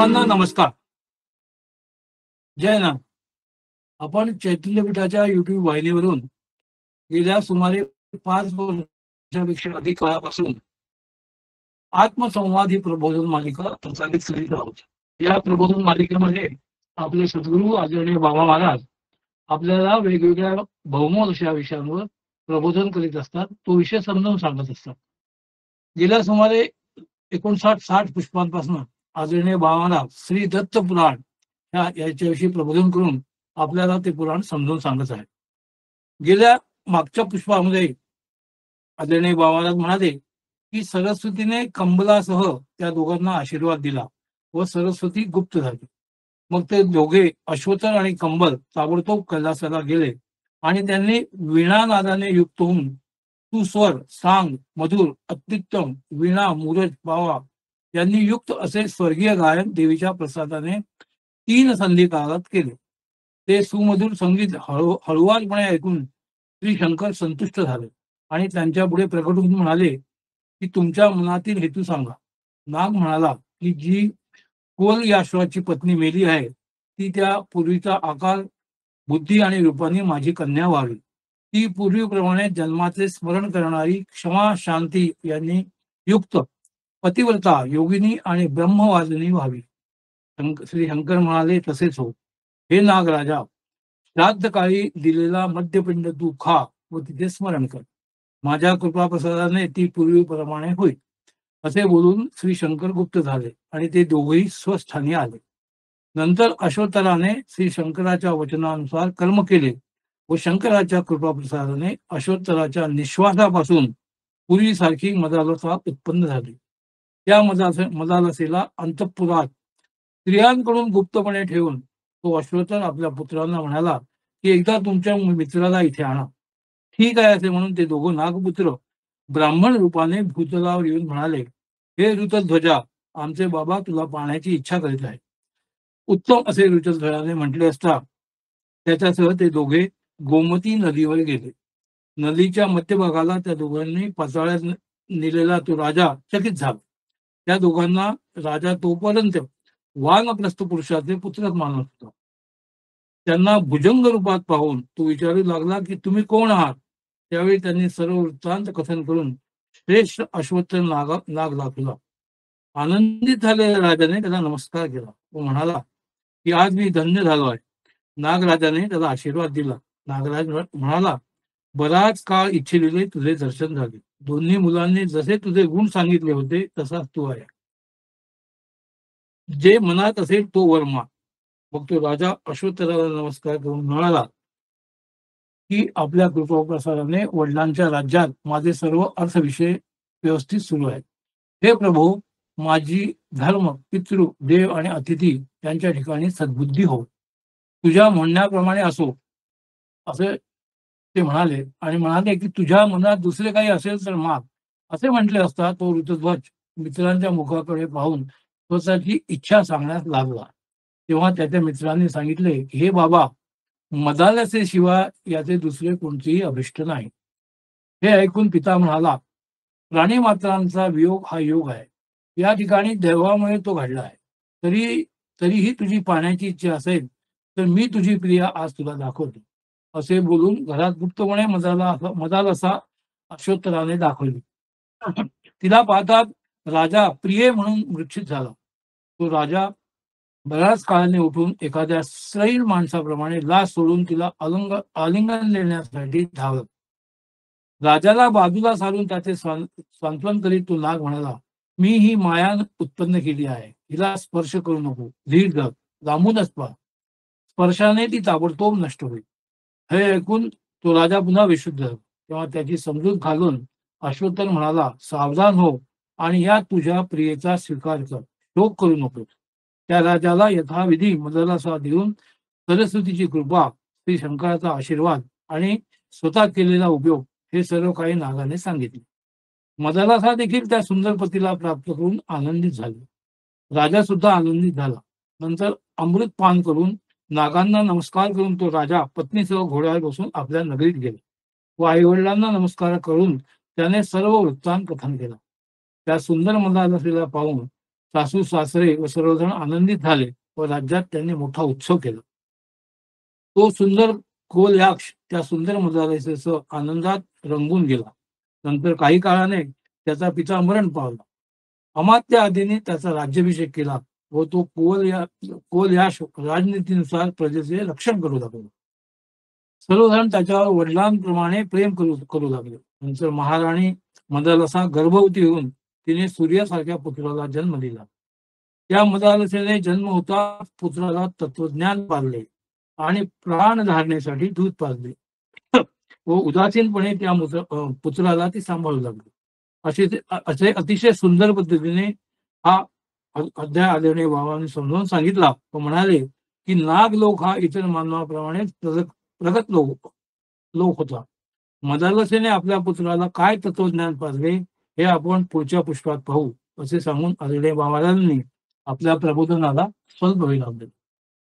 सर्वांना नमस्कार. जय नाथ. आपण चैतन्यपीठाच्या युट्यूब वाहिनीवरून गेल्या सुमारे 5 वर्षापेक्षा अधिक काळापासून आत्मसंवाद ही प्रबोधन मालिका प्रसारित करीत आहोत. या प्रबोधन मालिकेमध्ये आपले सद्गुरू आदरणीय बाबा महाराज आपल्याला वेगवेगळ्या बहुमोल अशा विषयांवर प्रबोधन करीत असतात. तो विषय समजावून सांगत असतात. गेल्या सुमारे 59-60 पुष्पांपासून आदरणीय बाबा महाराज श्री दत्त पुराण याच्याविषयी प्रबोधन करून आपल्याला ते पुराण समजून सांगत आहे. गेल्या मागच्या पुष्पामध्ये आदरणीय बाबा महाराज म्हणाले की सरस्वतीने कंबलासह त्या दोघांना आशीर्वाद दिला व सरस्वती गुप्त झाली. मग ते दोघे अश्वतर आणि कंबल ताबडतोब कैलासाला गेले आणि त्यांनी वीणानादाने युक्त होऊन तू स्वर सांग मधुर अत्युत्तम वीणा मूरज बावा यांनी युक्त असे स्वर्गीय गायन देवीच्या प्रसादाने 3 संधी काळात केले. ते सुमधुर संगीत हळुवारपणे ऐकून श्री शंकर संतुष्ट झाले आणि त्यांच्या पुढे प्रकट होऊन म्हणाले की तुमच्या मनातील हेतू सांगा. नाग म्हणाला की जी कोल या अश्वाची पत्नी मेली आहे ती त्या पूर्वीचा आकार बुद्धी आणि रूपाने माझी कन्या व्हावी. ती पूर्वीप्रमाणे जन्माचे स्मरण करणारी क्षमा शांती यांनी युक्त पतिव्रता योगिनी आणि ब्रह्मवादिनी व्हावी. श्री शंकर म्हणाले तसेच हो. हे नागराजा श्राद्ध काळी दिलेला मध्यपिंड तू खा व तिथे स्मरण कर. माझ्या कृपाप्रसादाने ती पूर्वीप्रमाणे होईल. असे बोलून श्री शंकर गुप्त झाले आणि ते दोघेही स्वस्थानी आले. नंतर अश्वतराने श्री शंकराच्या वचनानुसार कर्म केले व शंकराच्या कृपाप्रसादाने अश्वतराच्या निश्वासापासून पूर्वीसारखी मदालसा उत्पन्न झाली. त्या मदालसेला अंतःपुरात स्त्रियांकडून गुप्तपणे ठेवून तो अश्वतर आपल्या पुत्रांना म्हणाला की एकदा तुमच्या मित्राला इथे आणा. ठीक आहे असे म्हणून ते दोघं नागपुत्र ब्राह्मण रूपाने भूतलावर येऊन म्हणाले हे ऋतध्वजा आमचे बाबा तुला पाहण्याची इच्छा करीत आहे. उत्तम असे ऋतध्वजाने म्हटले असता त्याच्यासह ते दोघे गोमती नदीवर गेले. नदीच्या मध्यभागाला त्या दोघांनी पाचाळ्यात नेलेला तो राजा चकित झाला. त्या दोघांना राजा तोपर्यंत वानप्रस्थ पुरुषाचे पुत्रच मानत होता. त्यांना भुजंग रूपात पाहून तो विचारू लागला की तुम्ही कोण आहात. त्यावेळी त्यांनी सर्व वृत्तांत कथन करून श्रेष्ठ अश्वत्थ नाग दाखवला. आनंदित झालेल्या राजाने त्याला नमस्कार केला व म्हणाला की आज मी धन्य झालो आहे. नागराजाने त्याला आशीर्वाद दिला. नागराज म्हणाला बराच काळ इच्छिलेले तुझे दर्शन झाले. दोन्ही मुलांनी जसे तुझे गुण सांगितले होते तसाच तू आहे. जे मनात असेल तो वर माग. मग तो राजा अश्वत्थाला नमस्कार करून म्हणाला की आपल्या कृपाप्रसादाने वडिलांच्या राज्यात माझे सर्व अर्थविषय व्यवस्थित सुरू आहेत. हे प्रभू माझी धर्म पितृ देव आणि अतिथी यांच्या ठिकाणी सद्बुद्धी हो. तुझ्या म्हणण्याप्रमाणे असो असे ते म्हणाले आणि म्हणाले की तुझ्या मनात दुसरे काही असेल तर माग. असे म्हटले असता तो ऋतध्वज मित्रांच्या मुखाकडे पाहून स्वतःची इच्छा सांगण्यास लागला. तेव्हा त्याच्या मित्रांनी सांगितले हे बाबा मदालसे शिवाय याचे दुसरे कोणतेही अभिष्ट नाही. हे ऐकून पिता म्हणाला प्राणी मात्रांचा वियोग हा योग आहे. या ठिकाणी देवामुळे तो घडला आहे. तरीही तुझी पाहण्याची इच्छा असेल तर मी तुझी प्रिया आज तुला दाखवतो. असे बोलून घरात गुप्तपणे मदालसा अश्वत्थराने दाखवली. तिला पाहतात राजा प्रिये म्हणून मूर्छित झाला. तो राजा बऱ्याच काळाने उठून एखाद्या स्त्रैण माणसाप्रमाणे लाज सोडून तिला आलिंगन देण्यासाठी धावला. राजाला बाजूला सारून त्याचे सांत्वन करीत तो नाग म्हणाला मी ही माया उत्पन्न केली आहे. हिला स्पर्श करू नको. धीर धर. लांबूनच पहा. स्पर्शाने ती ताबडतोब नष्ट होईल. हे ऐकून तो राजा पुन्हा विशुद्ध झाला. तेव्हा त्याची समजूत घालून अश्वत्थर म्हणाला सावधान हो आणि या तुझ्या प्रियेचा स्वीकार कर. शोक करू नको. त्या राजाला यथाविधी मदालसा देऊन सरस्वतीची कृपा श्री शंकराचा आशीर्वाद आणि स्वतः केलेला उपयोग हे सर्व काही नागाने सांगितले. मदालसा देखील त्या सुंदर पतीला प्राप्त करून आनंदित झाली. राजा सुद्धा आनंदित झाला. नंतर अमृत पान करून नागांना नमस्कार करून तो राजा पत्नीसह घोड्यावर बसून आपल्या नगरीत गेला व आईवडिलांना नमस्कार करून त्याने सर्व वृत्तांत कथन केला. त्या सुंदर मदालसेला पाहून सासू सासरे व सर्वजण आनंदित झाले व राज्यात त्यांनी मोठा उत्सव केला. तो सुंदर खोल याक्ष त्या सुंदर मदालसेसह आनंदात रंगून गेला. नंतर काही काळाने त्याचा पिता मरण पावला. अमात्य आदीने त्याचा राज्याभिषेक केला व तो कोल याश राजनीतीनुसार प्रजेचे रक्षण करू लागला. सर्वजण त्याच्यावर वडिलांप्रमाणे प्रेम करू लागले. नंतर महाराणी मदालसा गर्भवती होऊन तिने सूर्यासारख्या पुत्राला जन्म दिला. त्या मदालसेने जन्म होता पुत्राला तत्वज्ञान पाजले आणि प्राण धारणेसाठी दूध पाजले व उदासीनपणे त्या पुत्राला ती सांभाळू लागली. असे अतिशय सुंदर पद्धतीने हा अध्याय आदरणीय बाबांनी समजावून सांगितला व म्हणाले की नाग लोक हा इतर मानवाप्रमाणे प्रगत लोक होता. मदालसेने आपल्या पुत्राला काय तत्वज्ञान पाजले हे आपण पुढच्या पुष्पात पाहू असे सांगून आदरणीय बाबांनी आपल्या प्रबोधनाला स्वल्प विराम दिला.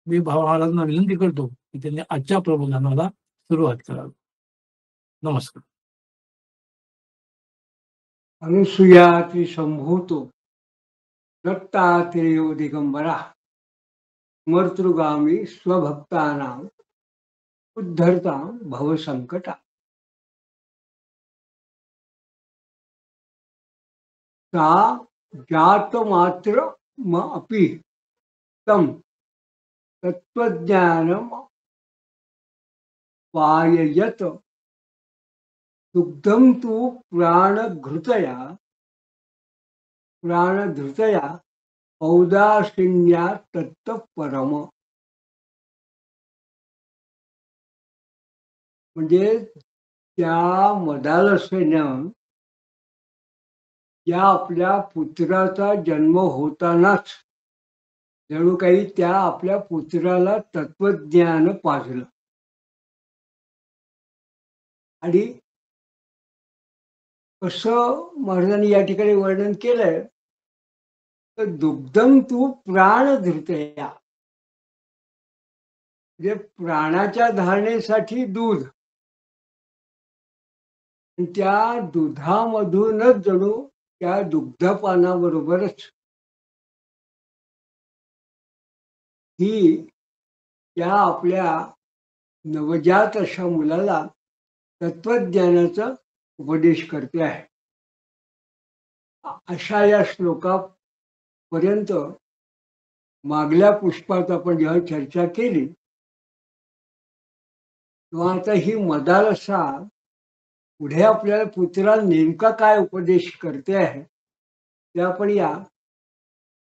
मी बाबांना विनंती करतो की त्यांनी आजच्या प्रबोधनाला सुरुवात करावी. नमस्कार. अनुसूयाति संभूतो दत्तात्रेयो दिगंबरा मर्तृगामी स्वभक्तानां उद्धरता भवसंकटा. सा जातमात्र अपि तं तत्त्वज्ञानं पाययत. दुग्धं तु प्राणधृतया औदासीन्या तत्परम. म्हणजे त्या मदालसेनं या आपल्या पुत्राचा जन्म होतानाच जणू काही त्या आपल्या पुत्राला तत्वज्ञान पाजलं आणि कसं महाराजांनी या ठिकाणी वर्णन केलंय तर दुग्धम तू प्राणधृतया, म्हणजे प्राणाच्या धारणेसाठी दूध, त्या दुधामधूनच जणू त्या दुग्धपानाबरोबरच ही त्या आपल्या नवजात अशा मुलाला तत्वज्ञानाचा उपदेश करते आहे. अशा या श्लोकापर्यंत मागल्या पुष्पात आपण जेव्हा चर्चा केली तेव्हा आता ही मदालसा पुढे आपल्याला पुत्राला नेमका काय उपदेश करते आहे ते आपण या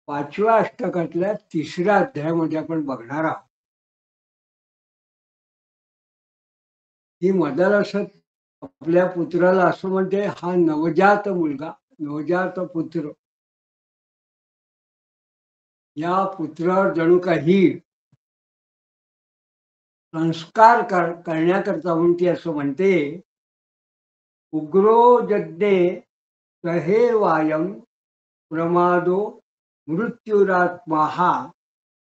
5व्या अष्टकातल्या 3ऱ्या अध्यायामध्ये आपण बघणार आहोत. ही मदालसा आपल्या पुत्राला असं म्हणते, हा नवजात मुलगा, नवजात पुत्र, या पुत्रावर जणू काही संस्कार करण्याकरता म्हणून ती असं म्हणते, उग्रो यज्ञे सहेवायं प्रमादो मृत्युरात्मा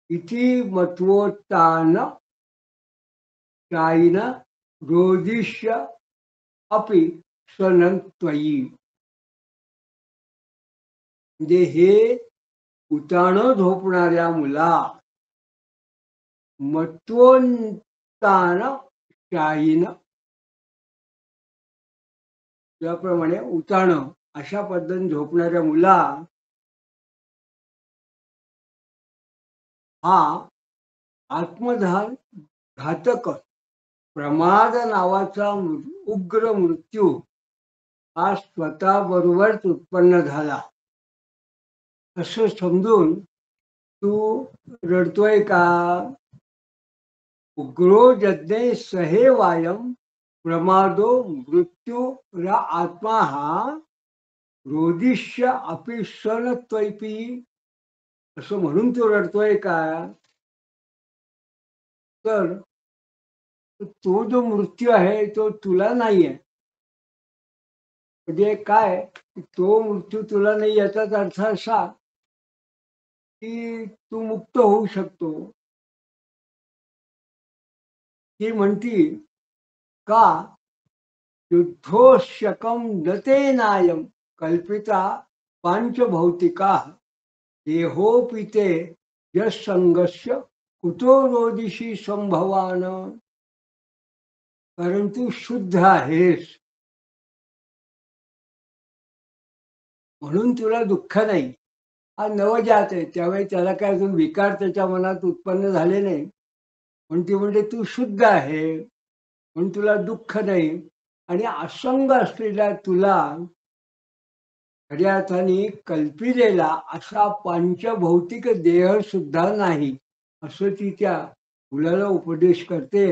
इति मत्वोत्तान चाईन रोदिष्य अपि सनंत्वयी. म्हणजे हे उताणं झोपणाऱ्या मुला मत्वोत्तान चाईन, त्याप्रमाणे उताणं अशा पद्धतीने झोपणाऱ्या मुला हा आत्मघातक प्रमाद नावाचा उग्र मृत्यू हा स्वतः बरोबरच उत्पन्न झाला असं समजून तू रडतोय का? उग्रो यज्ञे सहेवायं प्रमादो मृत्यू आत्मा हा रोदिष्य अपि सनत्वयी, असं म्हणून तो रडतोय का? तर तो जो मृत्यू आहे तो तुला नाहीये. म्हणजे काय, तो मृत्यू तुला नाही याचाच अर्थ असा की तू मुक्त होऊ शकतो. ती म्हणती का युद्धोष्यकम नते नायम कल्पिता पंचभौतिका देहोपिते यस्संगस्य कुतो रोदिशी संभवान. कारण तू शुद्ध आहेस म्हणून तुला दुःख नाही. हा नवजात आहे, त्यावेळी त्याला काय अजून विकार त्याच्या मनात उत्पन्न झाले नाही. पण ती म्हणते तू शुद्ध आहे म्हणून तुला दुःख नाही. आणि असंग असलेल्या तुला खऱ्या अर्थाने कल्पिलेला असा पंचभौतिक देह सुद्धा नाही, असं ती त्या मुलाला उपदेश करते.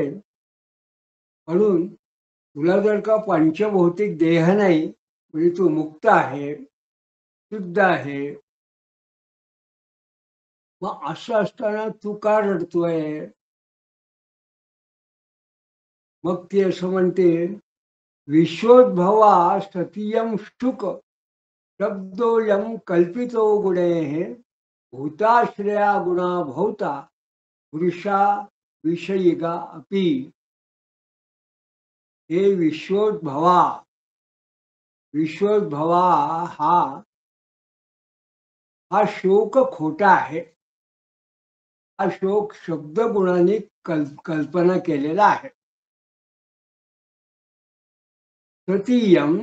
म्हणून तुला जर का पंचभौतिक देह नाही म्हणजे तू मुक्त आहे, शुद्ध आहे, मग असं असताना तू का रडतोय? मग ती असं म्हणते, विश्वोद्भवा सतीयम शुक शब्दोयम कल्पितो गुणे भूताश्रया गुणा भवता पुरुषा विषयिगा अपि. हे विश्वोद्भवा, विश्वोद्भवा हा हा शोक खोटा आहे. हा शोक शब्दगुणाने कल्पना केलेला आहे. तृतीयम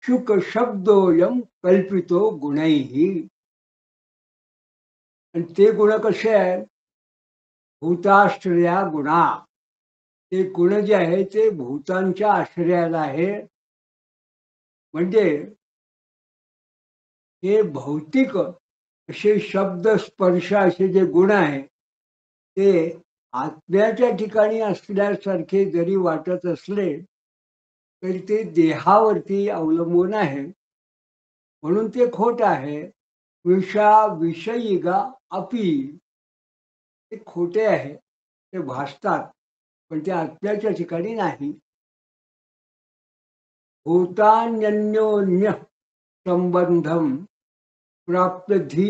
शुक शब्दोयम कल्पितो गुणैहि. आणि ते गुण कसे आहेत? भूताश्रया गुणा. ते गुण जे आहे ते भूतांच्या आश्रयाला आहे. म्हणजे हे भौतिक असे शब्द स्पर्श असे जे गुण आहे ते आत्म्याच्या ठिकाणी असल्यासारखे जरी वाटत असले तरी ते देहावरती अवलंबून आहे, म्हणून ते खोट आहे. विषयिगा अपि. ते खोटे आहे, ते भासतात पण ते आत्म्याच्या ठिकाणी नाही. भूतान्योन्य संबंधम प्राप्त धी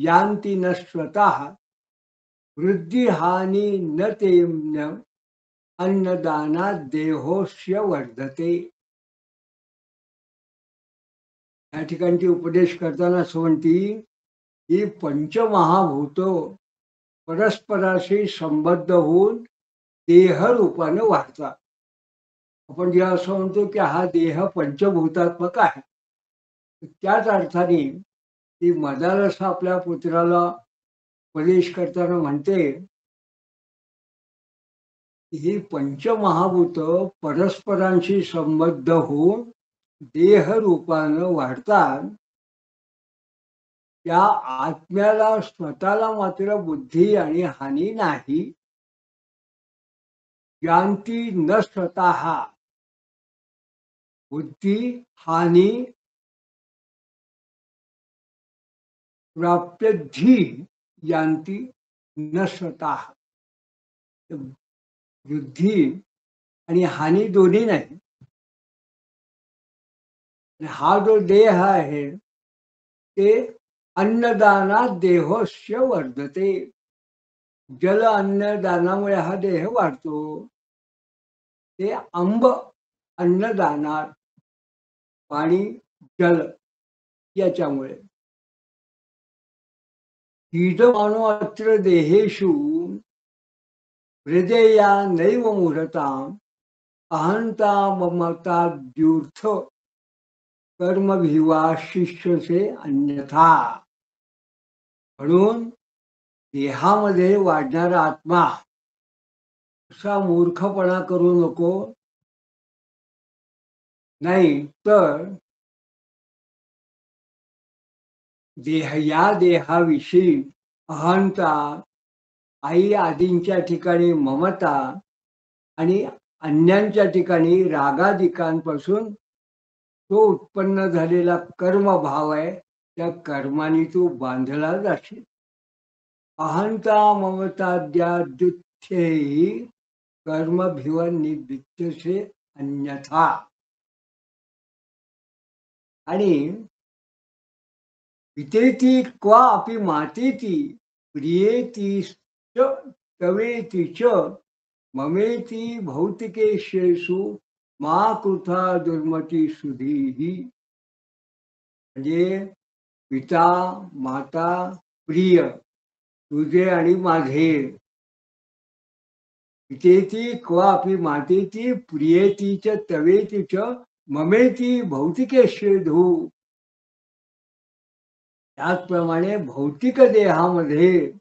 यांती न स्वतः वृद्धी हानी न तेम्य अन्नदाना देहोस्य वर्धते. या ठिकाणी ती उपदेश करताना असं म्हणती ही पंचमहाभूत परस्पराशी संबद्ध होऊन देहरूपानं वाढतात. आपण जेव्हा असं म्हणतो की हा देह पंचभूतात्मक आहे, त्याच अर्थाने ती मदालस आपल्या पुत्राला उपदेश करताना म्हणते ही पंचमहाभूत परस्परांशी संबद्ध होऊन देहरूपानं वाढतात. त्या आत्म्याला स्वतःला मात्र बुद्धी आणि हानी नाही. यांती न स्वतः. बुद्धी हानी प्राप्त धी यांती न स्वतः. बुद्धी आणि हानी दोन्ही नाही. हा जो देह आहे ते अन्नदानात देहोस्य वर्धते. जल अन्नदानामुळे हा देह वाढतो. ते अंब अन्नदानात, पाणी जल याच्यामुळे. हीदमानो अत्र देहेषु हृदया नैव मूढताम् अहंता ममता द्यूर्थ कर्मभिवा शिष्यसे अन्यथा. म्हणून देहामध्ये वाढणारा आत्मा असा मूर्खपणा करू नको. नाही तर या देहाविषयी अहंता, आई आदींच्या ठिकाणी ममता आणि अन्यांच्या ठिकाणी रागादिकांपासून तो उत्पन्न झालेला कर्मभाव आहे. त्या कर्माने तू बांधला जाशील. अहंता ममताद्याद्युच्छेही कर्मभिव निवृत्तसे अन्यथा. आणि पितेती क्वा अपि मातेती प्रियेती तवेती च ममेती भौतिकेशेषु मा कृथा दुर्मती सुधीही. म्हणजे पिता, माता, प्रिय तुझे आणि माझे, पितेती क्वापि मातेती प्रियेती च तवेती च ममेती भौतिकेशेधू. त्याचप्रमाणे भौतिक देहामध्ये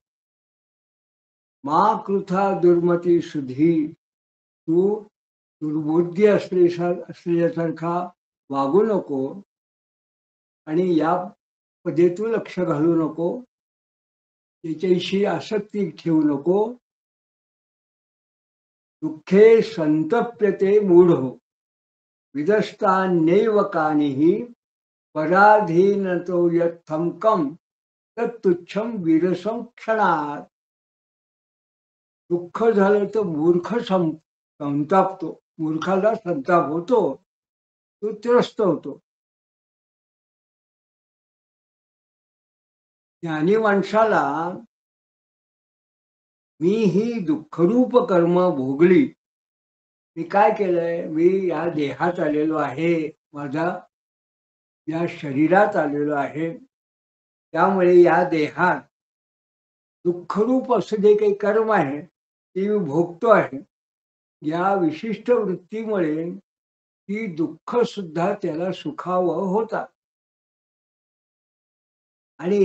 मा कृथा दुर्मती सुधी, तू दुर्बुद्धी असलेल्यासारखा वागू नको आणि या पदे तू लक्ष घालू नको, त्याच्याविषयी आसक्ती ठेवू नको. दुःखे संतप्यते मूढ विदस्तान्यैव कानिहि पराधीनतो यत्थमकम तत्तुच्छम विरसं क्षणात. दुःख झालं तर मूर्ख संतापतो, मूर्खाला संताप होतो, तो त्रस्त होतो. ज्ञानी माणसाला मी ही दुःखरूप कर्म भोगली, मी काय केलंय, मी या देहात आलेलो आहे, माझा या शरीरात आलेलो आहे, त्यामुळे या देहात दुःखरूप असं जे काही कर्म आहे ते मी भोगतो आहे. या विशिष्ट वृत्तीमुळे ही दुःख सुद्धा त्याला सुखावं होतात. आणि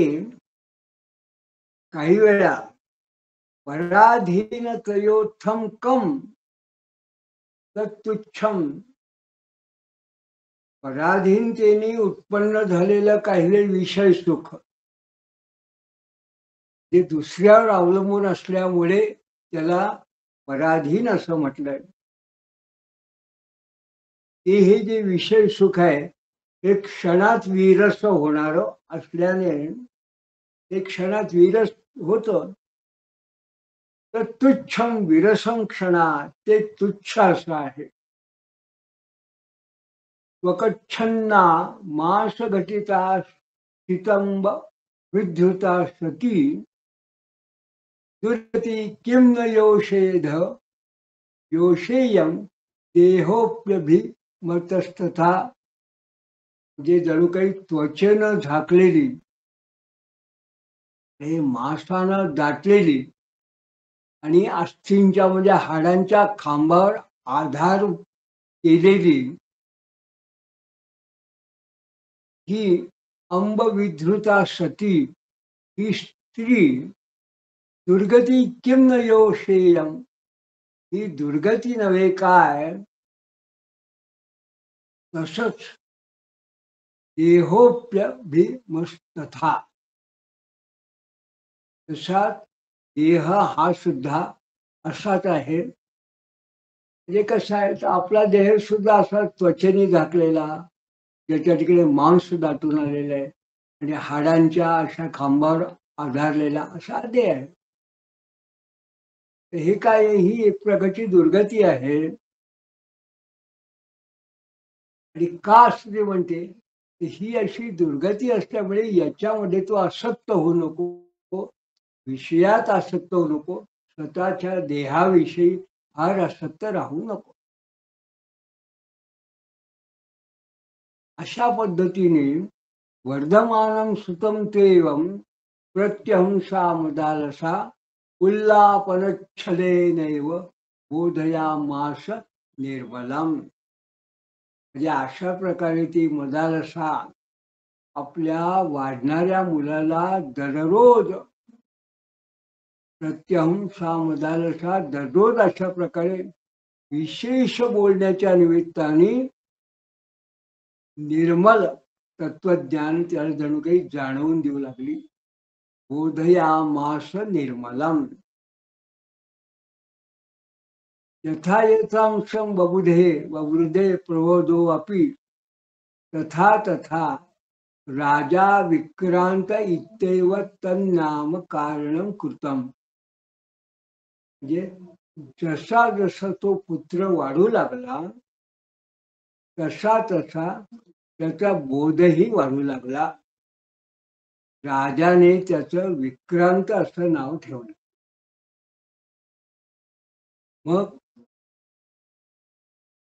काही वेळा पराधीन तयोथम कम तत्तुच्छम, पराधीनतेने उत्पन्न झालेलं काही विषय सुख जे दुसऱ्यावर अवलंबून असल्यामुळे त्याला पराधीन असं म्हटलंय. ते हे जे विषय सुख आहे हे क्षणात विरस होणार असल्याने ते क्षणात विरस होतं. तर तुच्छम विरसं क्षणात, ते तुच्छ असं आहे. त्वकच्छन्ना मास घटिता शितंब विद्युता सती दुर्गती किं न योषेध योषेयम देहोप्यभिमतस्तथा. जे जणू काही त्वचेनं झाकलेली, हे मांसानं दाटलेली आणि अस्थींच्या म्हणजे हाडांच्या खांबावर आधार केलेली ही अंबविधृता सती ही स्त्री दुर्गती किं न योषेयम, ही दुर्गती नव्हे काय, तसंच देहोप्यभिमस्तथा, तसा देह हा सुद्धा असाच आहे. म्हणजे कसं आहे, तर आपला देह सुद्धा असा त्वचेने झाकलेला, ज्याच्या तिकडे मांस दाटून आलेलं आहे आणि हाडांच्या अशा खांबावर आधारलेला असा देह आहे. हे काय, ही एक प्रकारची दुर्गती आहे. आणि का असते म्हणते, ही अशी दुर्गती असल्यामुळे याच्यामध्ये तो आसक्त होऊ नको, विषयात आसक्त होऊ नको, स्वतःच्या देहाविषयी फार आसक्त राहू नको. अशा पद्धतीने वर्धमानं सुतं तेवं प्रत्यहंसा मदालसा उल्लापनच्छलेनैव बोधयामास निर्मलम. म्हणजे अशा प्रकारे ती मदालसा आपल्या वाढणाऱ्या मुलाला दररोज, प्रत्यहंसा मदालसा दररोज अशा प्रकारे विशेष बोलण्याच्या निमित्ताने निर्मल तत्वज्ञान त्याला जणू काही जाणवून देऊ लागली. बोधयामास निर्मलम. यथा यथांशं बबुधे प्रबोधो अपि तथा तथा राजा विक्रांत इत्येव तन्नाम कारणं कृतम. म्हणजे जसा जसा तो पुत्र वाढू लागला तसा तसा त्याचा बोधही वाढू लागला. राजाने त्याचं विक्रांत असं नाव ठेवलं. मग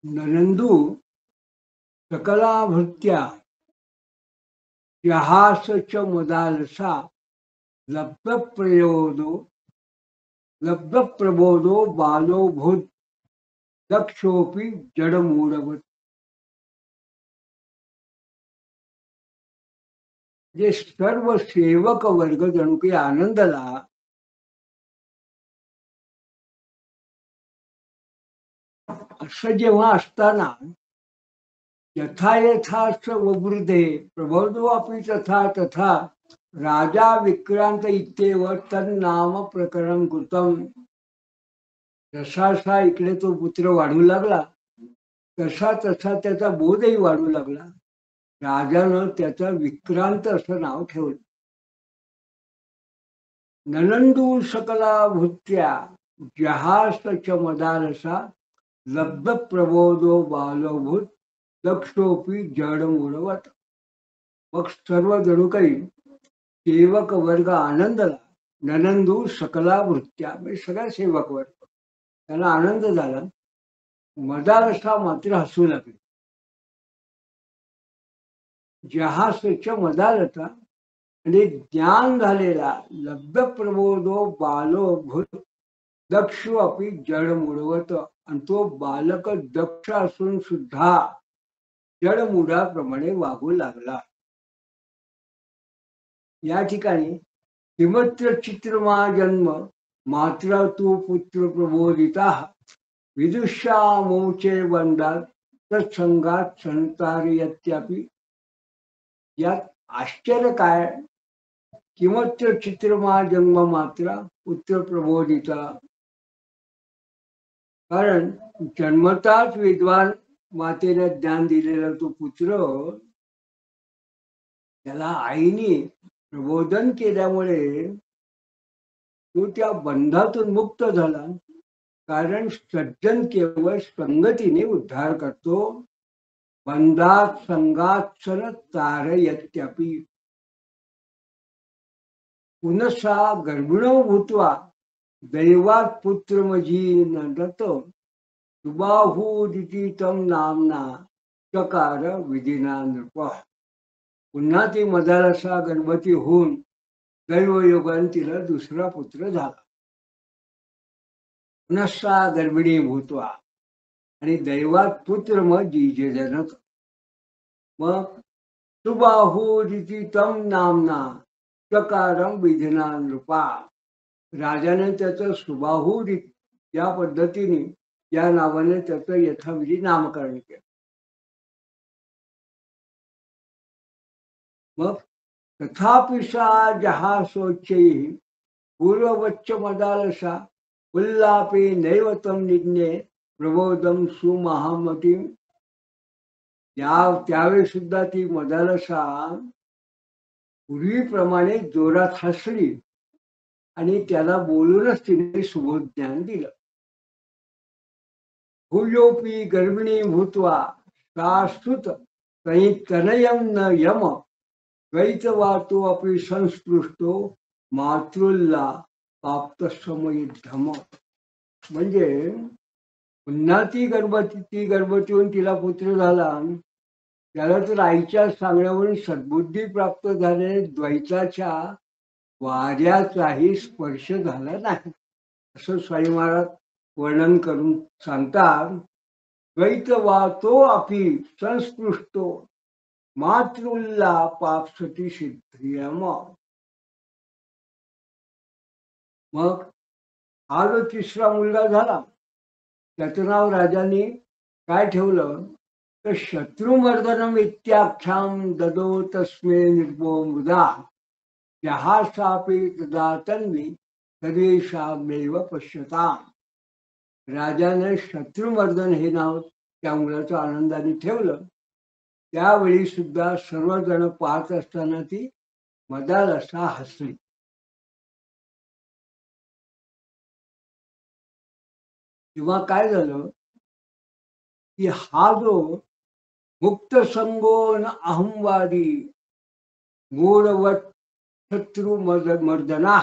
ननंदू सकलाभृत्या यहास च मदालसा लब्धप्रबोधो बालो भूत दक्षोपी जडमूढवत. जे सर्व सेवक वर्ग जणू काही आनंदला असं जेव्हा असताना यथा यथा ववृद्धे प्रबोधो अपि तथा तथा राजा विक्रांत इत्येव तन्नाम प्रकरण कृतम. जसा इकडे तो पुत्र वाढू लागला तसा तसा त्याचा बोधही वाढू लागला. राजानं त्याचं विक्रांत असं नाव ठेवलं. ननंदू सकला भूत्या जहास च मदारसा लब्ध प्रबोधो बालभूत दक्षोपी जड मूढवत. मग सर्व जणू काही सेवक वर्ग आनंदला. ननंदू सकला वृत्त्या म्हणजे सगळा सेवक वर्ग त्यांना आनंद झाला. मदारसा मात्र हसू लागले. जहासच मदारसा म्हणजे ज्ञान झालेला लब्ध प्रबोधो बालो भूत दक्षु अपि जड मुडवत. आणि तो बालक दक्ष असून सुद्धा जडमुडाप्रमाणे वागू लागला. या ठिकाणी किमत्र चित्रमा जन्म मात्र तू पुत्र प्रबोधिता विदुषा मोचे वंदात तत्संगात संतार्यत्यापि. यात आश्चर्य काय? किमत्र चित्रमा जन्म मात्रा पुत्र प्रबोधिता. कारण जन्मताच विद्वान मातेने ज्ञान दिलेला तो पुत्र त्याला आईने प्रबोधन केल्यामुळे तो त्या बंधातून मुक्त झाला. कारण सज्जन केवळ संगतीने उद्धार करतो. बंधात संगात सन तारयत्यापि. पुनसा गर्भिणो भूत्वा दैवात पुत्रमजी नदत सुबाहुदिति तम नामना चकार विधिना नृप. पुन्हा ती मदारसा गर्भवती होऊन दैवयोगाने तिला दुसरा पुत्र झाला. पुनसा गर्भिणी भूत्वा आणि दैवात पुत्र मग जीजे जनक. मग सुबाहुदिति तम नामना चकारम विधिना नृपा. राजाने त्याचं सुबाहू या पद्धतीने या नावाने त्याचं यथाविधी नामकरण केलं. मग तथापि सा जहासोच्चै पूर्ववच्च मदालसा उल्लापे नैवतम निज्ञे प्रबोधम सुमहामतीम. त्यावेळी सुद्धा ती मदालसा पूर्वीप्रमाणे जोरात हसली आणि त्याला बोलूनच तिने सुबोध ज्ञान दिलं. भूयोपी गर्भिणी भूत्वा सास्तुत तनयम न यम द्वैतवातो अपि संस्पृष्टो मातृल्ला प्राप्त समयुद्धम. म्हणजे पुन्हा ती गर्भवती होऊन तिला पुत्र झाला. त्याला तर आईच्या सांगण्यावरून सद्बुद्धी प्राप्त झाले. द्वैताच्या वाऱ्याचाही स्पर्श झाला नाही असं स्वामी महाराज वर्णन करून सांगतात. द्वैतवातो अपि संस्पृष्टो मातृल्ला पापसती सिद्धियम. मग हा जो तिसरा मुलगा झाला त्याचं नाव राजाने काय ठेवलं तर शत्रुमर्दनम इत्याख्याम ददो तस्मे निर्भो मुदा जहासापि तदा तन्वी सर्वेषामेव पश्यताम. राजाने शत्रुमर्दन हे नाव त्या मुलाचं आनंदाने ठेवलं. त्यावेळी सुद्धा सर्वजण पाहत असताना ती मदालसा हसली. तेव्हा काय झालं की हा जो मुक्त संगोन अहंवादी मूढवत शत्रु मर्दना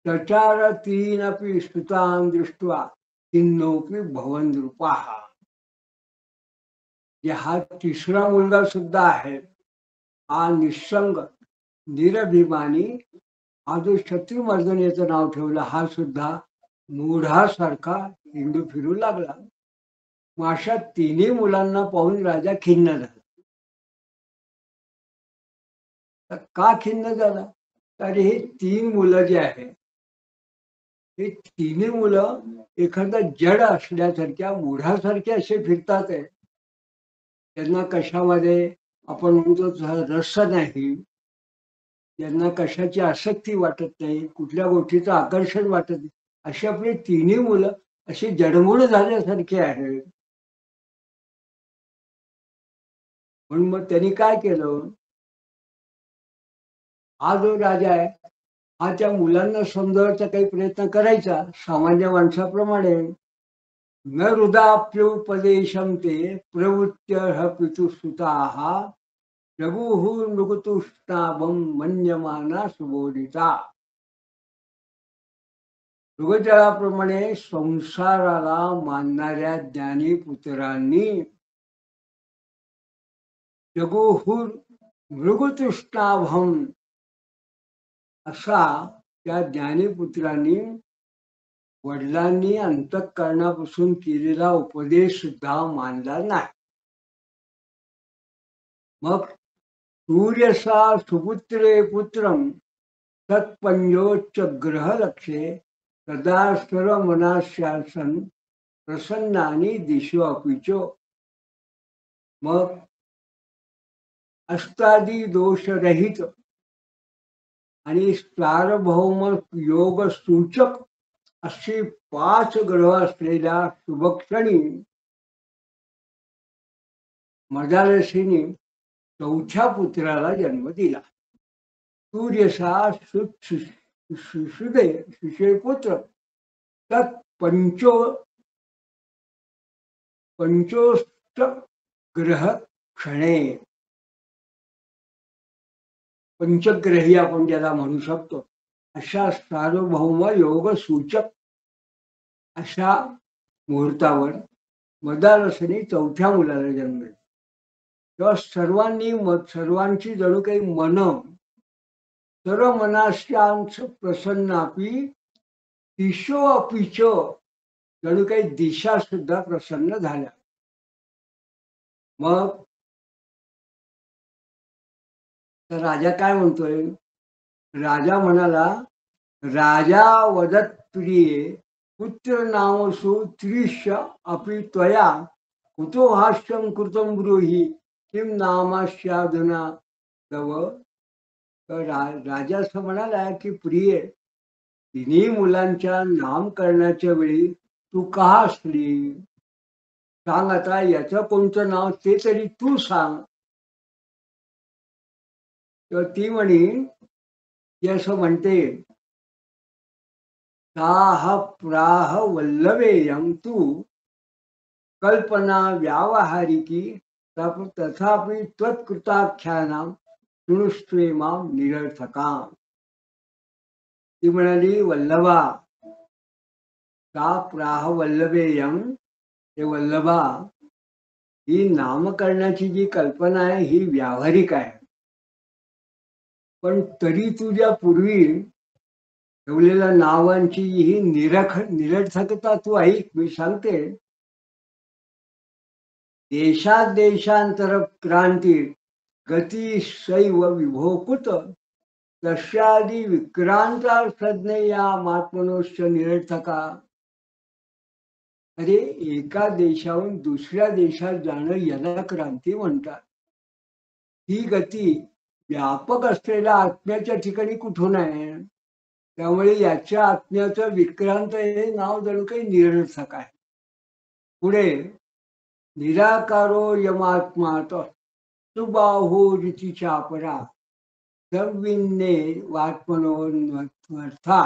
चचार तीनपि स्तुतान दृष्ट्वा किन्नोपि भवन रूपाः. हा तिसरा मुलगा सुद्धा आहे. हा निसंग निरभिमानी हा जो शत्रुमर्दन याचं नाव ठेवलं, हा सुद्धा मूढासारखा हिंडू फिरू लागला. मग अशा तिन्ही मुलांना पाहून राजा खिन्न झाला. तर का खिन्न झाला? तर हे 3 मुलं जे आहेत, हे तिन्ही मुलं एखादा जड असल्यासारख्या मूढासारखे असे फिरतात आहे. त्यांना कशामध्ये आपण म्हणतो रस नाही, त्यांना कशाची आसक्ती वाटत नाही, कुठल्या गोष्टीचं आकर्षण वाटत नाही. अशी आपली तिन्ही मुलं अशी जडमूड झाल्यासारखी आहेत. म्हणून मग त्यांनी काय केलं, हा जो राजा आहे, हा त्या मुलांना समजावण्याचा काही प्रयत्न करायचा सामान्य माणसाप्रमाणे. न हृदाप्युपदेशं ते प्रवृत्य पितुसुताः प्रभुः मृगतुष्णाभं मन्यमाना सुबोधिता. मृगजळाप्रमाणे संसाराला मानणाऱ्या ज्ञानी पुत्रांनी प्रभुः मृगतुष्णाभम असा त्या ज्ञानीपुत्रांनी वडिलांनी अंतःकरणापासून केलेला उपदेश सुद्धा मानला नाही. मग सूर्यसा सुपुत्रे पुत्रम तत्पंजोच्च ग्रहलक्षे सदा सर्वमनास्यासन प्रसन्नानी दिशो अपिचो. मग अष्टादी दोषरहित आणि सार्वभौम योग सूचक अशी 5 ग्रह असलेल्या शुभक्षणी मदालसीने 4थ्या पुत्राला जन्म दिला. सूर्यसा शिशुदे पुत्र तत् पंचोष्ट ग्रह क्षणे. पंचग्रही आपण ज्याला म्हणू शकतो, अशा सार्वभौम योग सूचक अशा मुहूर्तावर मदालसाने 4थ्या मुलाला जन्म दिला. तेव्हा सर्वांची जणू काही मन सर्व मनास्यांश प्रसन्नापी दिशो अपिच, जणू काही दिशा सुद्धा प्रसन्न झाल्या. मग तर राजा काय म्हणतोय? राजा म्हणाला, राजा वदत प्रिये पुत्र नामसु त्रिश अपि त्वया कुतो हास्यं कृतं ब्रूहि किं नामास्याधुना तव. राजा असं म्हणाला की प्रिय, तिन्ही मुलांच्या नामकरणाच्या वेळी तू का हसली? सांग आता, याचं कोणतं नाव ते तरी तू सांग. तर ती म्हणी, ती असं म्हणते, ताह प्राह वल्लवेयं तू कल्पना व्यावहारिकी तथापि त्वत्कृताख्यानां शृणुष्वे मां निरर्थकां. ती म्हणाली, वल्लभा, का प्राह वल्लभेयम, हे वल्लभा, ही नामकरणाची जी कल्पना आहे ही व्यावहारिक आहे. पण तरी तुझ्या पूर्वी ठेवलेल्या नावांची ही निरर्थकता तू ऐक, मी सांगते. देशात देशांतर क्रांती गती शैव विभोकुत तस्यादी विक्रांता सज्ञया मात्मनोश्च निरर्थका. अरे, एका देशाहून दुसऱ्या देशात जाणं याला क्रांती म्हणतात. ही गती व्यापक असलेल्या आत्म्याच्या ठिकाणी कुठून आहे? त्यामुळे याच्या आत्म्याचं विक्रांत हे नाव जणू काही निरर्थक आहे. पुढे निराकारो यमात्मात सुबाहू रीतीच्या अपरा सविन्ने वात्मनोन्वर्था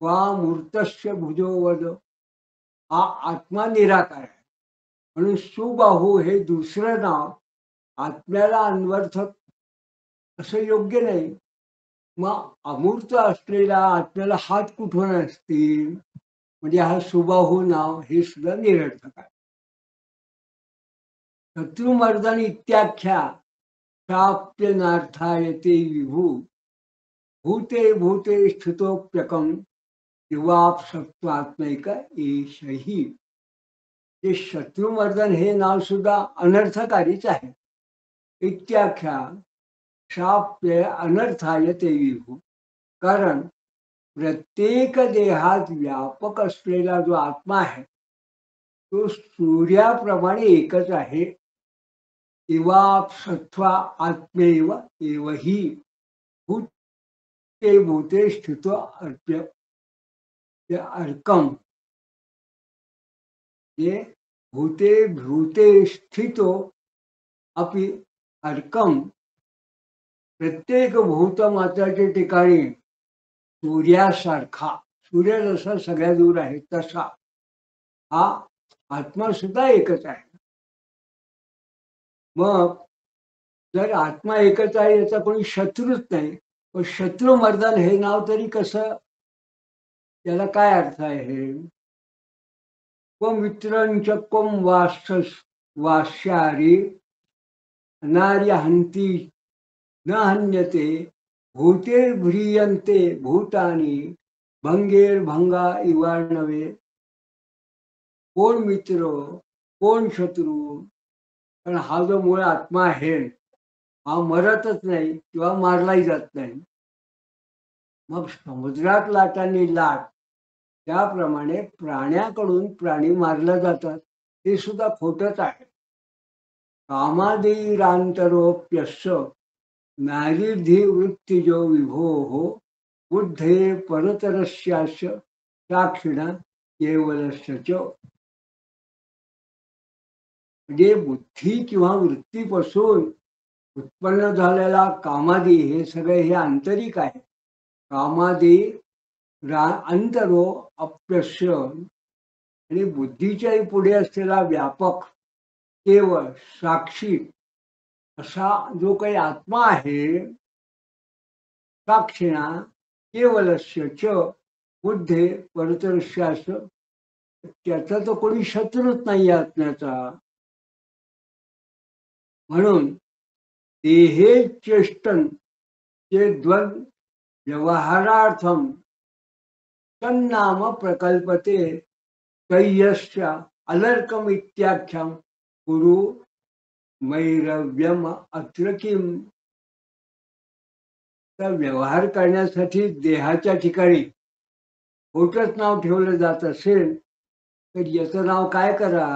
वा मूर्तस्य भुजो वद. हा आत्मा निराकार आहे, म्हणून सुबाहू हे दुसरं नाव आत्म्याला अन्वर्थक असं योग्य नाही. मग अमूर्त असलेल्या आत्म्याला हात कुठून असतील? म्हणजे हा सुबाहू नाव हे सुद्धा निरर्थक आहे. शत्रुमर्दन इत्याख्या प्राप्यनार्थाय ते विभू भूते भूते स्थितोप्यकम जीवात्मैक ईशही. ते शत्रुमर्दन हे नाव सुद्धा अनर्थकारीच आहे. इत्याख्या शाप्य अनर्थाय ते विभू. कारण प्रत्येक देहात व्यापक असलेला जो आत्मा आहे तो सूर्याप्रमाणे एकच आहे. इवा सत्वा आत्मेव एवही भूते भूते स्थितो अर्प्य अर्कम. ये भूते भूते स्थितो अपि अर्कम. प्रत्येक भूतमात्राच्या ठिकाणी सूर्यासारखा, सूर्य जसा सगळ्या दूर आहे तसा हा आत्मा सुद्धा एकच आहे. मग जर आत्मा एकच आहे याचा कोणी शत्रूच नाही, पण शत्रुमर्दन हे नाव तरी कसं, त्याला काय अर्थ आहे? क्वम मित्रंच क्वम वास्यारी अनार्य हंती न हन्यते भूतेर्भ्रियन्ते भूतानी भंगेर्भंगा इवा नवे. कोण मित्र कोण शत्रू? कारण हा जो मूळ आत्मा आहे हा मरतच नाही किंवा मारलाही जात नाही. मग समुद्रात लाटांनी लाट त्याप्रमाणे प्राण्याकडून प्राणी मारले जातात, हे सुद्धा खोटच आहे. कामादीरांतरोप्यस्य नारीधी वृत्तिजो विभो बुद्धे परतरस्यास्य साक्षिणा केवलस्य च. म्हणजे बुद्धी किंवा वृत्तीपासून उत्पन्न झालेला कामादी हे सगळे हे आंतरिक आहे. कामादी अंतरो अप्यस्य. आणि बुद्धीच्याही पुढे असलेला व्यापक केवळ साक्षी असा जो काही आत्मा आहे, साक्षिणा केवलस्य च बुद्धे परतरस्यास्य. त्याचा तो कोणी शत्रूच नाही आत्म्याचा. म्हणून देहे चेष्टन चे द्वंद व्यवहारार्थम तन्नाम प्रकल्पते तय्यस्य अलर्कम इत्याख्यम कुरु मैरव्यम अत्र किम. तर व्यवहार करण्यासाठी देहाच्या ठिकाणी खोटच नाव ठेवलं जात असेल तर याचं नाव काय करा?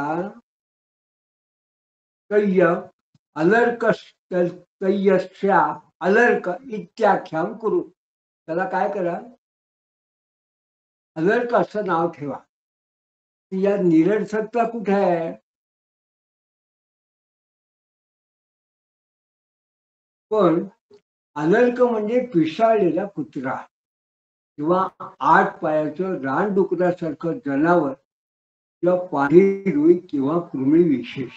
तय्य अलर्क तय्यस्या अलर्क इत्याख्याम कुरु. त्याला काय करा? अलर्क असं नाव ठेवा. या निरर्थकता कुठे आहे? पण अलर्क म्हणजे पिसाळलेला कुत्रा किंवा 8 पायाचं रानडुकरासारखं जनावर किंवा पाणी रुई किंवा कृमी विशेष,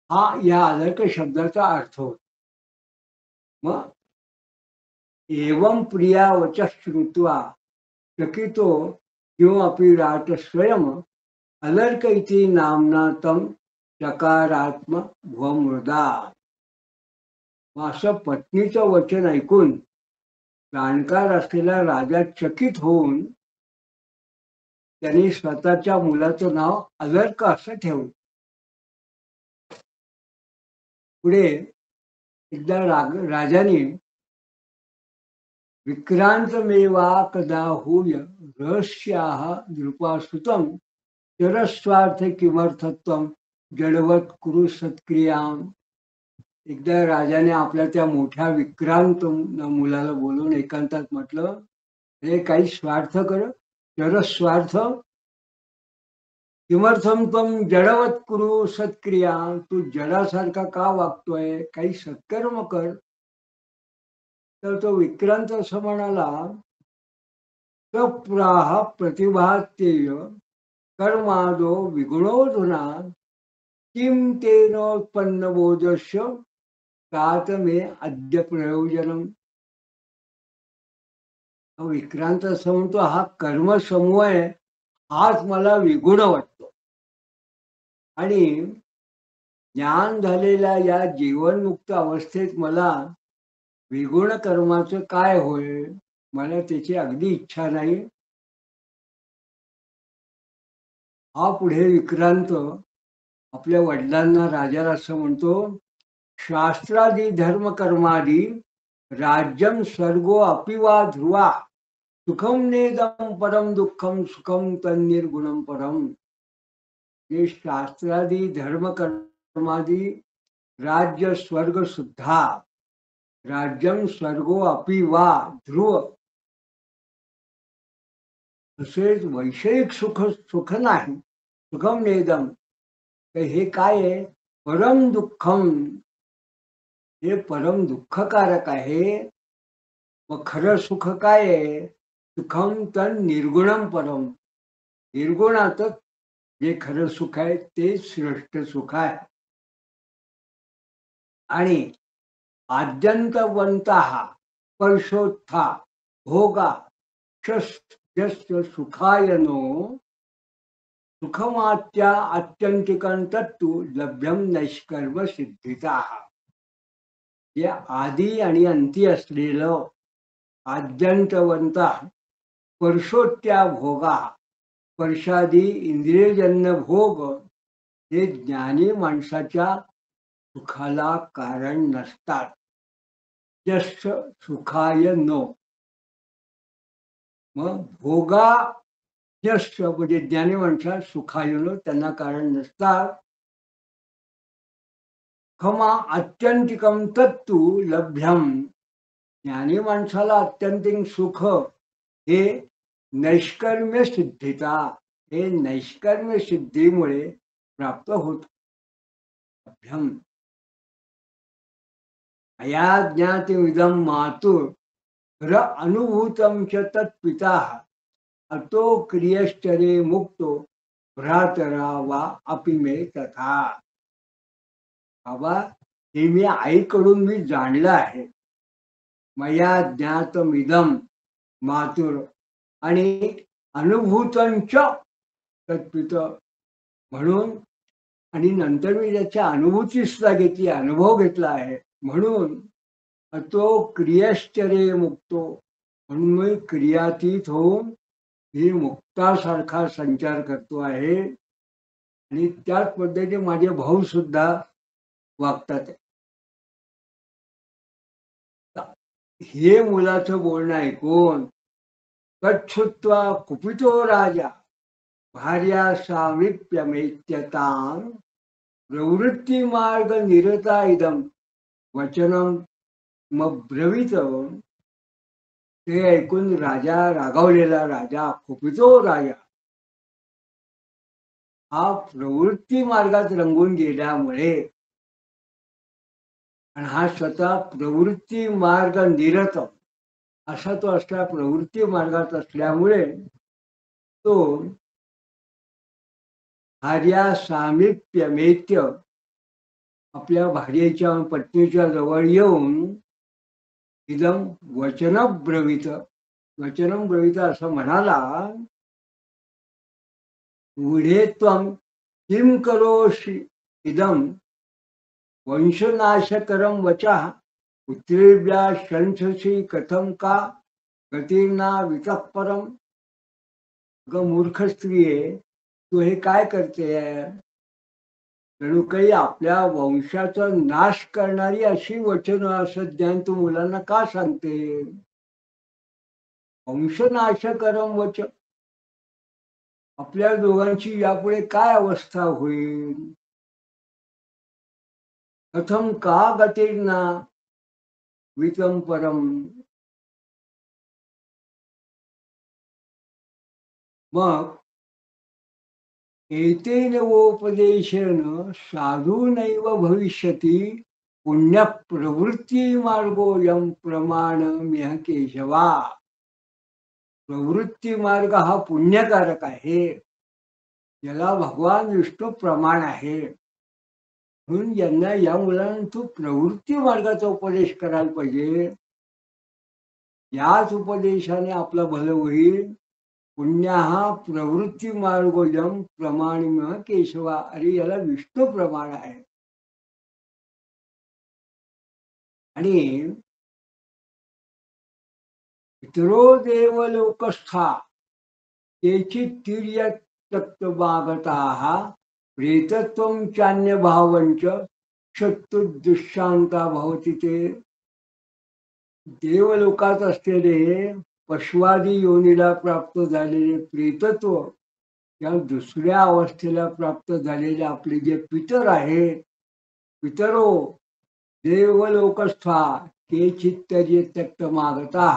हा या अलर्क शब्दाचा अर्थ होतो. मग एवं प्रिया वचः श्रुत्वा चकितो किंवापि राट स्वयं अलर्क इति नामना तम चकारात्म भ्वमृदा. असं पत्नीचं वचन ऐकून जाणकार असलेला राजा चकित होऊन त्यांनी स्वतःच्या मुलाचं नाव अलर्क असं ठेवलं. पुढे एकदा राजाने विक्रांतमेवा कदा हूय रहस्याः नृपासुतं चरस्वार्थ किमर्थत्वं जडवत कुरु सत्क्रियाम. एकदा राजाने आपल्या त्या मोठ्या विक्रांत मुलाला बोलून एकांतात म्हटलं, हे काही स्वार्थ कर, चरस्वार्थ किमर्थम तम जडवत कुरु सत्क्रिया. तू जडासारखा का वागतोय? काही सत्कर्म कर. तर तो विक्रांत असं म्हणाला, तप्राह प्रतिभात्येय कर्मादो विगुणोधुना किम तेनोत्पन्न बोधस्य तात मे अद्य प्रयोजनम. विक्रांत असं म्हणतो, हा कर्म समूह आहे हाच मला विगुण वाटतो. आणि ज्ञान झालेल्या या जीवनमुक्त अवस्थेत मला विगुण कर्माचं काय होय, मला त्याची अगदी इच्छा नाही. हा पुढे विक्रांत आपल्या वडिलांना राजाला असं म्हणतो, शास्त्रादी धर्म कर्मादी राज्यम स्वर्गो अपि वा ध्रुवा सुखम नेदम परम दुःखम सुखम तन्निर्गुणम परम. हे शास्त्रादी धर्म कर्मादी राज्य स्वर्ग सुद्धा, राज्यम स्वर्गो अपि वा ध्रुव, तसेच वैषयिक सुख सुख नाही, सुखम नेदम, तर हे काय आहे, परम दुःखम, हे परम दुःखकारक आहे. मग खरं सुख काय आहे, सुखम तन निर्गुणम परम, निर्गुणातच जे खरं सुख आहे ते श्रेष्ठ सुख आहे. आणि आद्यंतवंत परशोत्था भोगा जस्य सुखायनो सुखमात्या आत्यंतिकं तत्तु लभ्यम नैष्कर्म सिद्धिता. या आदी आणि अंती असलेलं आद्यंतवंत परशोत्या भोगा, परशादी इंद्रियजन्य भोग हे ज्ञानी माणसाच्या सुखाला कारण नसतात. जस्ट सुखाय नो, मग भोगा जस्ट म्हणजे ज्ञानी माणसा सुखाय नो त्यांना कारण नसतात. खमा आत्यंतिकम तत्तु लभ्यम, ज्ञानी माणसाला आत्यंतिक सुख हे नैष्कर्म्य सिद्धिता, हे नैष्कर्म्य सिद्धीमुळे प्राप्त होत. लभ्यम अया ज्ञातिमिदं मातुः र अनुभूतं च तत्पिता अतो क्रियश्चरे मुक्तो भ्रातरा वा अपि मे तथा. बाबा, हे मी आईकडून मी जाणलं आहे. मया ज्ञातमिदं मातुर आणि अनुभूतंच तत्पित, म्हणून आणि नंतर मी त्याच्या अनुभूती सुद्धा घेतली, अनुभव घेतला आहे. म्हणून तो क्रियाश्चर्य मुक्तो, म्हणून मी क्रियातीत होऊन ही मुक्तासारखा संचार करतो आहे. आणि त्याच पद्धतीने माझे भाऊ सुद्धा वागतात. हे मुलाचं बोलणं ऐकून तच्छ्रुत्वा कुपितो राजा भार्या सामीप्यमेत्यतां प्रवृत्ती मार्ग निरता इदम वचनम मब्रवीत. ते ऐकून राजा रागावलेला राजा, कुपितो राजा, हा प्रवृत्ती मार्गात रंगून गेल्यामुळे आणि हा स्वतः प्रवृत्ती मार्ग निरत असा तो असला, प्रवृत्ती मार्गात असल्यामुळे तो भार्या सामीप्यमेत्य, आपल्या भार्येच्या पत्नीच्या जवळ येऊन इदम वचनम ब्रवीत, वचनम ब्रवीत असं म्हणाला, पुढे त्वं किं करोषि इदम वंशनाशकरम वचः पुत्रेभ्यः शंससि कथम का गतिर्ना वितःपरम. ग मूर्ख स्त्रिये, तू हे काय करते, जणू काही आपल्या वंशाचा नाश करणारी अशी वचन, असं ज्ञान तू मुलांना का सांगते. वंशनाशकरम वच, आपल्या दोघांची यापुढे काय अवस्था होईल. कथम का गतिर्ना वितम परम, मग एतेनवोपदेशेन साधूनैव भविष्यति पुण्य प्रवृत्ती मार्गोऽयं प्रमाणमिह केशवा. प्रवृत्ती मार्ग हा पुण्यकारक आहे, याला भगवान विष्णू प्रमाण आहे. म्हणून यांना, या मुलांना तू प्रवृत्ती मार्गाचा उपदेश करायला पाहिजे. याच उपदेशाने आपलं भलं होईल. पुण्य हा प्रवृत्ती मार्गोयम प्रमाणिम केशवा, अरे याला विष्णू प्रमाण आहे. आणि पितरो देव लोकस्था केची तिर्यक्त मागता प्रेतत्वं चान्य भावंच शत्रु दुष्शांता भवती ते देवलोकात असलेले पशुवादी योनीला प्राप्त झालेले प्रेतत्व या दुसऱ्या अवस्थेला प्राप्त झालेले आपले जे पितर आहेत पितरो देवलोकस्था के चित्तर्य त्यक्त मागता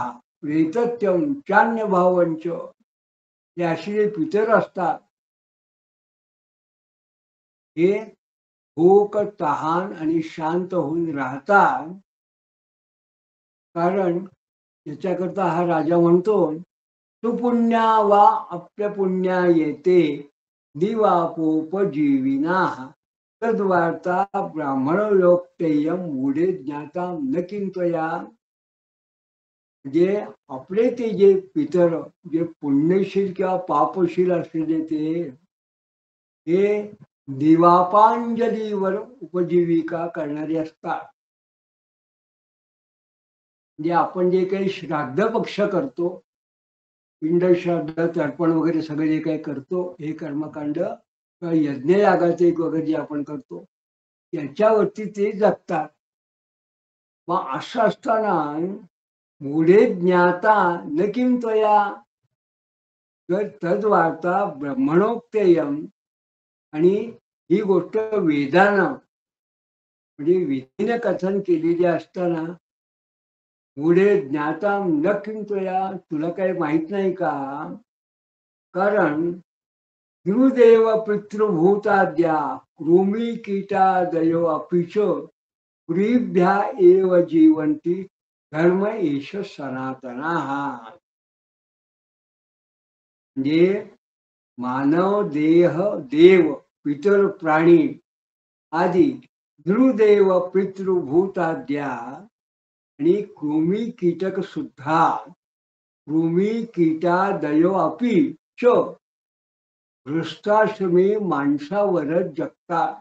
प्रेतत्यम चान्य भावंच हे असे जे पितर असतात हे भूक तहान आणि शांत होऊन राहतात कारण याच्याकरता हा राजा म्हणतो सुपुण्या वा अप्यपुण्या येते दिवापोपजीविना तद्वार्ता ब्राह्मण लोकतेयम मुडे ज्ञाता न किंतया जे आपले ते जे पितर जे पुण्यशील किंवा पापशील असलेले ते हे दिवापांजलीवर उपजीविका करणारे असतात म्हणजे आपण जे काही श्राद्ध पक्ष करतो पिंड श्राद्ध तर्पण वगैरे सगळे जे काही करतो हे कर्मकांड किंवा यज्ञयागाचे वगैरे जे आपण करतो याच्यावरती ते जगतात मग असं असताना मुढे ज्ञाता न किं त्वया तर तद्वार्ता ब्रह्मणोक्तेयम आणि ही गोष्ट वेदानं म्हणजे विधीने कथन केलेली असताना पुढे ज्ञाता न किं त्वया तुला काही माहित नाही का कारण गुरुदेव पितृभूताद्या कृमी कीटादयो अपिच पुरीभ्या एव जीवंती धर्म एष सनातना म्हणजे मानव देह देव पितर प्राणी आदी गुरुदेव पितृभूताद्या आणि कृमी कीटक सुद्धा कृमी कीटादयो अपि च गृहस्थाश्रमी माणसावरच जगतात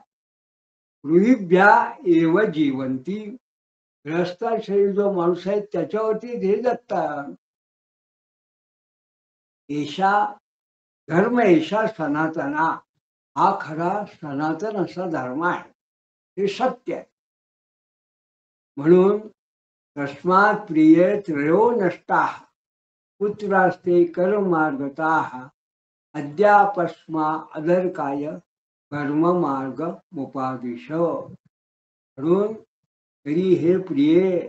गृहीभ्या एव जीवंती गृहस्थाश्रमी जो माणूस आहे त्याच्यावरती हे जगतात एषा धर्म एषा सनातना हा खरा सनातन असा धर्म आहे हे सत्य आहे म्हणून तस्मात् प्रिय त्रयो नष्टा पुत्रास्ते कर्ममार्गता अद्यापस्मा अदर्काय कर्म मार्ग मुपादिश म्हणून तरी हे प्रिय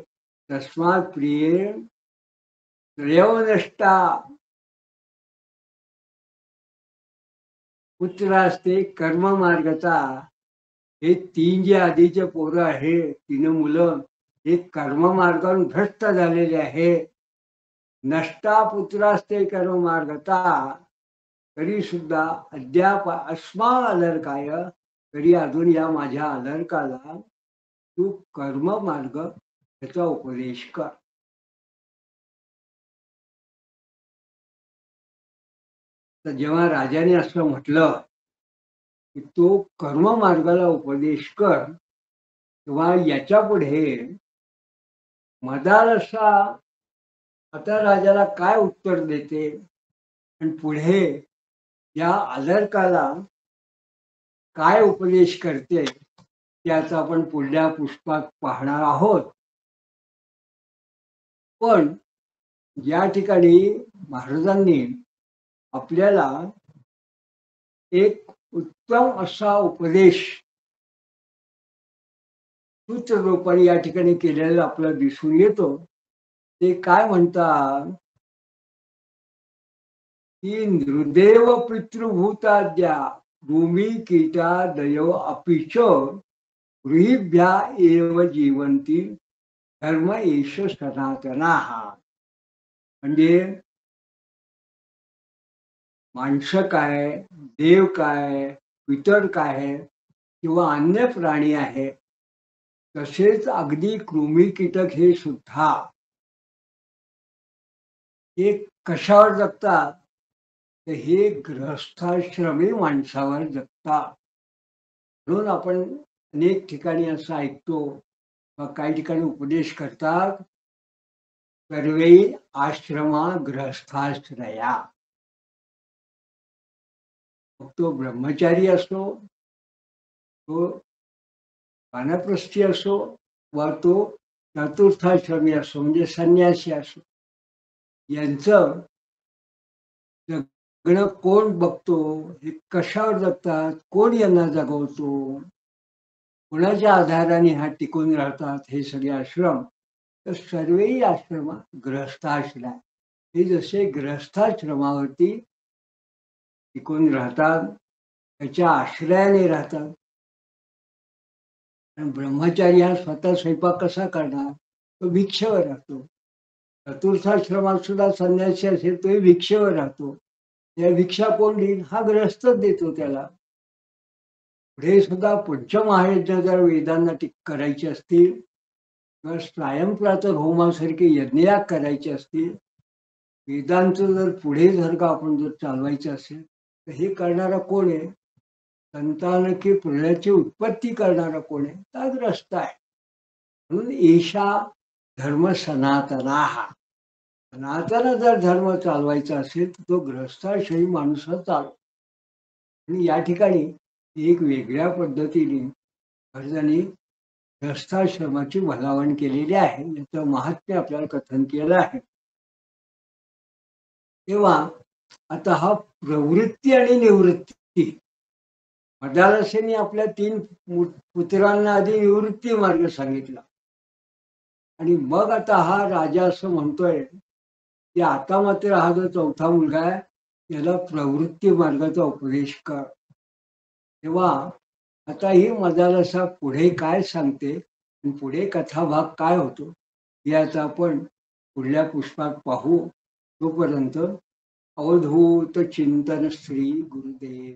तस्मात् प्रिय त्रयो नष्टा पुत्रास्ते कर्म मार्गता हे तीन जे आधीचे पोरं आहे तीन मुलं हे कर्म मार्गावरून भ्रष्ट झालेले आहे नष्टा पुत्रास्ते कर्म मार्गता तरी सुद्धा अद्याप अस्मा अलर्काय तरी अजून या माझ्या अलर्काला तू कर्म मार्ग याचा उपदेश कर तर जेव्हा राजाने असं म्हटलं की तो कर्म मार्गाला उपदेश कर तेव्हा याच्या पुढे मदालसा आता राजाला काय उत्तर देते आणि पुढे या अलर्काला काय उपदेश करते त्याचा आपण पुढल्या पुष्पात पाहणार आहोत पण या ठिकाणी महाराजांनी आपल्याला एक उत्तम असा उपदेश सूत्ररूपाने या ठिकाणी केलेला आपल्याला दिसून येतो ते काय म्हणतात की नृदेव पितृभूताद्या भूमी कीटादयो अपिच गृहीभ्या एव जीवंती धर्म एष सनातना म्हणजे माणसं काय देव काय पितर काय किंवा अन्य प्राणी आहे तसेच अगदी कृमी कीटक हे सुद्धा हे कशावर जगतात तर हे गृहस्थाश्रमी माणसावर जगतात म्हणून आपण अनेक ठिकाणी असं ऐकतो काही ठिकाणी उपदेश करतात सर्वे आश्रमा ग्रहस्थाश्रया. मग तो ब्रह्मचारी असो, तो वानप्रस्थी असो, वा तो चतुर्थाश्रमी असो म्हणजे संन्यासी असो, यांचं जगणं कोण बघतो, हे कशावर जगतात, कोण यांना जगवतो, कोणाच्या आधाराने हा टिकून राहतात, हे सगळे आश्रम. तर सर्वही आश्रम ग्रहस्थाश्रम, हे जसे ग्रहस्थाश्रमावरती टिकून राहतात, त्याच्या आश्रयाने राहतात. आणि ब्रह्मचारी हा स्वतः स्वयंपाक कसा करणार, तो भिक्षेवर राहतो. चतुर्थाश्रमात सुद्धा संन्यासी असेल तोही भिक्षेवर राहतो. या भिक्षा कोण देईल, हा ग्रहस्थच देतो त्याला. पुढे सुद्धा पुढच्या महायज्ञ जर वेदांना करायचे असतील किंवा स्वयंप्रातः होमासारखे यज्ञयाग करायचे असतील, वेदांचं जर पुढे जर का आपण जर चालवायचं असेल, तर हे करणारा कोण आहे, संतान की प्रलयाची उत्पत्ती करणारा कोण आहे, तर ग्रस्त आहे. म्हणून एषा धर्म सनातना, हा सनातन जर धर्म चालवायचा असेल तर तो ग्रहस्थाश्रमी माणूस चालतो. आणि या ठिकाणी एक वेगळ्या पद्धतीने महाराजांनी ग्रहस्थाश्रमाची भलावण केलेली आहे, याचं महात्म्य आपल्याला कथन केलं आहे. तेव्हा आता हा प्रवृत्ती आणि निवृत्ती, मदालसेनी आपल्या 3 पुत्रांना आधी निवृत्ती मार्ग सांगितला, आणि मग आता हा राजा असं म्हणतोय की आता मात्र हा जो चौथा मुलगा आहे याला प्रवृत्ती मार्गाचा उपदेश कर. तेव्हा आता ही मदालसा पुढे काय सांगते आणि पुढे कथाभाग काय होतो हे आता आपण पुढल्या पुष्पात पाहू. तोपर्यंत अवधूत चिंतन श्री गुरुदेव.